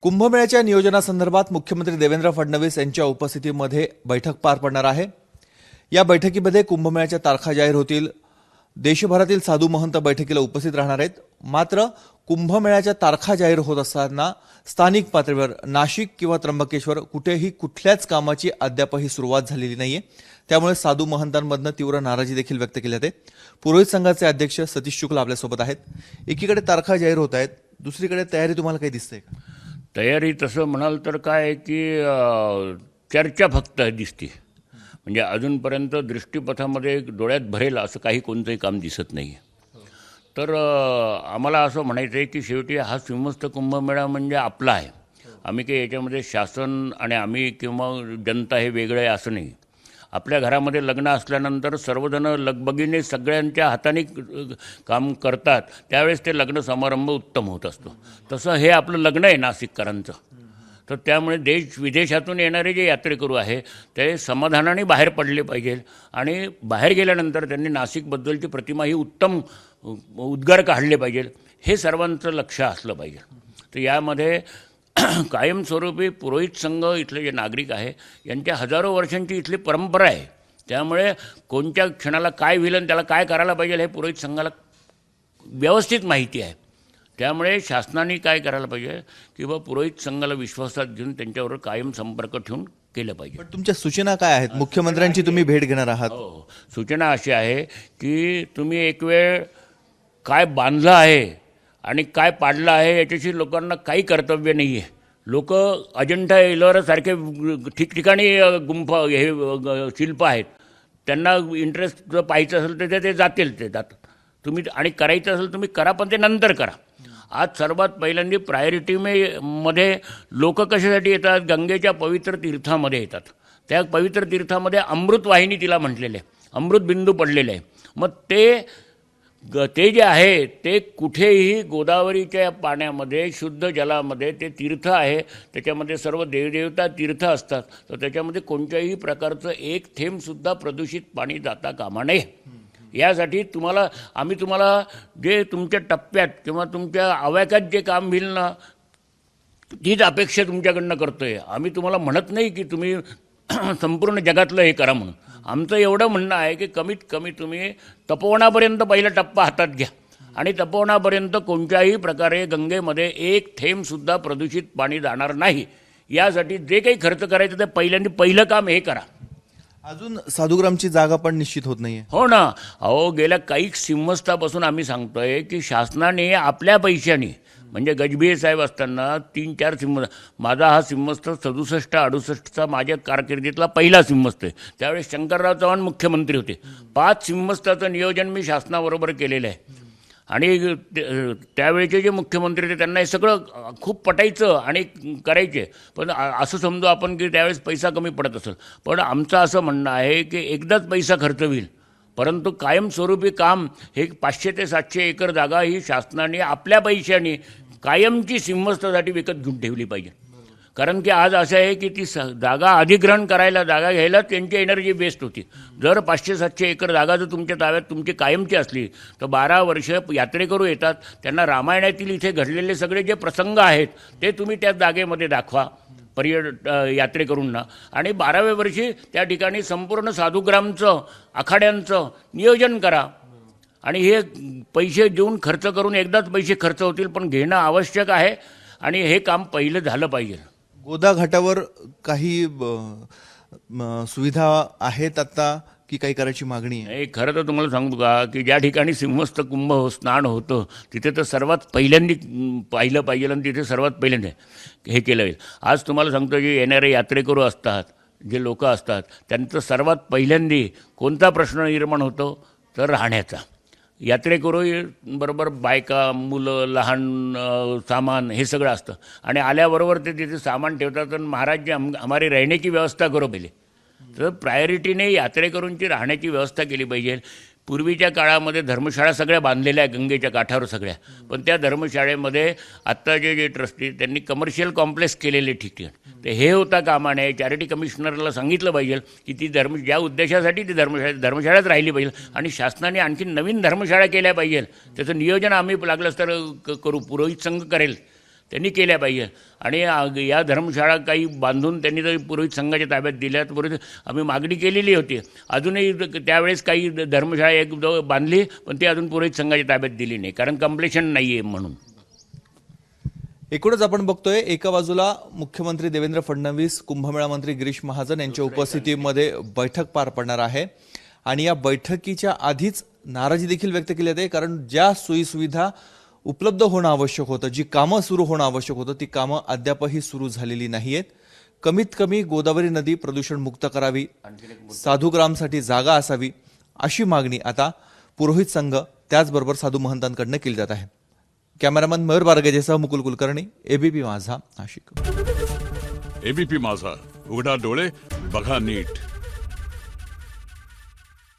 कुंभमेळ्याच्या नियोजनासंदर्भात मुख्यमंत्री देवेंद्र फडणवीस यांच्या उपस्थितीमध्ये बैठक पार पडणार आहे। या बैठकीमध्ये कुंभमेळ्याच्या तारखा जाहीर होतील। देशभरातील साधू महंत बैठकीला उपस्थित राहणार आहेत। मात्र कुंभमेळ्याच्या तारखा जाहीर होत असताना स्थानिक पातळीवर नाशिक किंवा त्र्यंबकेश्वर कुठेही कुठल्याच कामाची अद्यापही सुरुवात झालेली नाहीये। त्यामुळे साधू महंतांमधून तीव्र नाराजी देखील व्यक्त केली जाते। पुरोहित संघाचे अध्यक्ष सतीश शुक्ल आपल्यासोबत आहेत। एकीकडे तारखा जाहीर होत आहेत, दुसरीकडे तयारी तुम्हाला काही दिसते का? तयारी तसं म्हणाल तर काय आहे की चर्चा फक्त दिसते, म्हणजे अजूनपर्यंत दृष्टीपथामध्ये डोळ्यात भरेल असं काही कोणतंही काम दिसत नाही। तर आम्हाला असं म्हणायचं आहे की शेवटी हा सिंहस्थ कुंभमेळा म्हणजे आपला आहे। आम्ही काही याच्यामध्ये शासन आणि आम्ही किंवा जनता हे वेगळं आहे असं नाही। आपल्या घरामध्ये लग्न असल्यानंतर सर्वजण लगबगीने सगळ्यांच्या हाताने काम करतात, त्यावेळेस ते लग्न समारंभ उत्तम होत असतो। तसं हे आपलं लग्न आहे नाशिककरांचं। तर त्यामुळे देश विदेशातून येणारे जे यात्रेकरू आहे ते समाधानाने बाहेर पडले पाहिजे आणि बाहेर गेल्यानंतर त्यांनी नाशिकबद्दलची प्रतिमा ही उत्तम उद्गार काढले पाहिजे, हे सर्वांचं लक्ष असलं पाहिजे। तर यामध्ये कायमस्वरूपी पुरोहित संघ इथले जे नागरिक आहे यांच्या हजारो वर्षांची इथली परंपरा आहे। त्यामुळे कोणत्या क्षणाला काय होईल आणि त्याला काय करायला पाहिजे हे पुरोहित संघाला व्यवस्थित माहिती आहे। त्यामुळे शासनाने काय करायला पाहिजे की पुरोहित संघाला विश्वासात घेऊन त्यांच्यावर कायम संपर्क ठेवून केलं पाहिजे। पण तुमच्या सूचना काय आहेत? मुख्यमंत्र्यांची तुम्ही भेट घेणार आहात। सूचना अशी आहे की तुम्ही एक वेळ काय बांधलं आहे आणि काय पाडलं आहे याच्याशी लोकांना काही कर्तव्य नाही आहे। लोक अजंठा एलोरासारखे ठिकठिकाणी गुंफा हे शिल्प आहेत, त्यांना इंटरेस्ट जर पाहायचं असेल तर ते जातील, ते जातात। तुम्ही आणि करायचं असेल तुम्ही करा, पण ते नंतर करा। आज सर्वात पहिल्यांदा प्रायोरिटी मध्ये लोक कशासाठी येतात? गंगेच्या पवित्र तीर्थामध्ये येतात। त्या पवित्र तीर्थामध्ये अमृत वाहिनी तिला म्हटलेले आहे, अमृत बिंदू पडलेले आहे। मग ते जे आहे ते कुठेही गोदावरीच्या पाण्यामध्ये शुद्ध जलामध्ये ते तीर्थ आहे, त्याच्यामध्ये सर्व देवदेवता तीर्थ असतात। तर त्याच्यामध्ये कोणत्याही प्रकारचं एक थेंबसुद्धा प्रदूषित पाणी जाता कामा नये। यासाठी आम्ही तुम्हाला जे तुमच्या टप्प्यात किंवा तुमच्या आवाक्यात जे काम होईल ना, तीच अपेक्षा तुमच्याकडनं करतो आहे। आम्ही तुम्हाला म्हणत नाही की तुम्ही संपूर्ण जगातलं हे करा म्हणून। आमचं एवढं म्हणणं आहे की कमीत कमी तुम्ही तपोवनापर्यंत पहिला टप्पा हातात घ्या आणि तपोवनापर्यंत कोणत्याही प्रकारे गंगेमध्ये एक थेंबसुद्धा प्रदूषित पाणी जाणार नाही, यासाठी जे काही खर्च करायचं ते पहिलं काम हे करा। अजून साधुग्रामची जागा पण निश्चित होत नाहीये। हो ना, अहो गेल्या काही सिंहस्थापासून आम्ही सांगतोय की शासनाने आपल्या पैशाने, म्हणजे गजभिये साहेब असताना 3-4 माझा हा सिंहस्थ 67-68चा माझ्या कारकिर्दीतला पहिला सिंहस्थ आहे। त्यावेळेस शंकरराव चव्हाण मुख्यमंत्री होते। 5 सिंहस्थाचं नियोजन मी शासनाबरोबर केलेलं आहे आणि त्यावेळेचे जे मुख्यमंत्री होते त्यांना हे सगळं खूप पटायचं आणि करायचे। पण असं समजू आपण की त्यावेळेस पैसा कमी पडत असेल, पण आमचं असं म्हणणं आहे की एकदाच पैसा खर्च होईल, परंतु कायमस्वरूपी काम हे 500 ते 700 एकर जागा ही शासनाने आपल्या पैशाने कायमची सिंहस्थासाठी विकत घेऊन ठेवली पाहिजे। कारण की आज असं आहे की ती जागा अधिग्रहण करायला, जागा घ्यायला त्यांची एनर्जी वेस्ट होती। जर 500-700 एकर जागा जर तुमच्या ताब्यात तुमची कायमची असली तर 12 वर्ष यात्रेकरू येतात, त्यांना रामायणातील इथे घडलेले सगळे जे प्रसंग आहेत ते तुम्ही त्या जागेमध्ये दाखवा यात्रेकरूंना, आणि 12व्या वर्षी त्या ठिकाणी संपूर्ण साधुग्रामचं आखाड्यांचं नियोजन करा। आणि हे पैसे देऊन खर्च करून एकदाच पैसे खर्च होतील, पण घेणं आवश्यक आहे आणि हे काम पहिलं झालं पाहिजे। गोदा घाटावर काही सुविधा आहेत आता की काही करायची मागणी आहे? खरं तर तुम्हाला सांगू का की ज्या ठिकाणी सिंहस्थ कुंभ स्नान होतं तिथे तर सर्वात पहिल्यांदा पाहिलं पाहिजे आणि तिथे सर्वात पहिल्यांदा हे केलं पाहिजे। आज तुम्हाला सांगतो जे येणारे यात्रेकरू असतात, जे लोक असतात, त्यांचं सर्वात पहिल्यांदा कोणता प्रश्न निर्माण होतो तर राहण्याचा। यात्रेकरू बरोबर बायका, मुलं, लहान सामान हे सगळं असतं आणि आल्याबरोबर ते तिथे सामान ठेवतात आणि महाराज जी हमारी रहने की व्यवस्था करो पहिले। तर प्रायोरिटीने यात्रेकरूंची राहण्याची व्यवस्था केली पाहिजे। पूर्वीच्या काळामध्ये धर्मशाळा सगळ्या बांधलेल्या आहे गंगेच्या काठावर सगळ्या, पण त्या धर्मशाळेमध्ये आत्ताचे जे ट्रस्टी त्यांनी कमर्शियल कॉम्प्लेक्स केलेले ठिकठिकाणी, तर हे होता कामा नये। चॅरिटी कमिशनरला सांगितलं पाहिजे की ती ज्या उद्देशासाठी ती धर्मशाळाच राहिली पाहिजे आणि शासनाने आणखी नवीन धर्मशाळा केल्या पाहिजे। त्याचं नियोजन आम्ही लागलंच तर करू, पुरोहित संघ करेल। त्यांनी केल्या पाहिजे. आणि या धर्मशाळा काही बांधून त्यांनी जर पुरोहित संघाच्या ताब्यात दिल्या तर पुरोहित आम्ही मागणी केलेली होती. अजूनही त्यावेळेस काही धर्मशाळा एक बांधली, पण ती अजून पुरोहित संघाच्या ताब्यात दिली नाही, कारण कंप्लेशन नाही आहे म्हणून. एकूणच आपण बघतोय, एका बाजूला मुख्यमंत्री देवेंद्र फडणवीस, कुंभमेळा मंत्री गिरीश महाजन यांच्या उपस्थितीमध्ये बैठक पार पडणार आहे. आणि या बैठकीच्या आधीच नाराजी देखील व्यक्त केली जाते, कारण ज्या सोयीसुविधा उपलब्ध होणं आवश्यक होतं, जी कामं सुरू होणं आवश्यक होतं, ती कामं अद्यापही सुरू झालेली नाहीयेत. कमीत कमी गोदावरी नदी प्रदूषणमुक्त करावी, साधुग्रामसाठी जागा असावी, अशी मागणी आता पुरोहित संघ त्याचबरोबर साधू महंतांकडनं केली जात आहे. कॅमेरामन मयूर बारगेजेसह मुकुल कुलकर्णी, एबीपी माझा, नाशिक. एबीपी माझा, उघडा डोळे बघा नीट.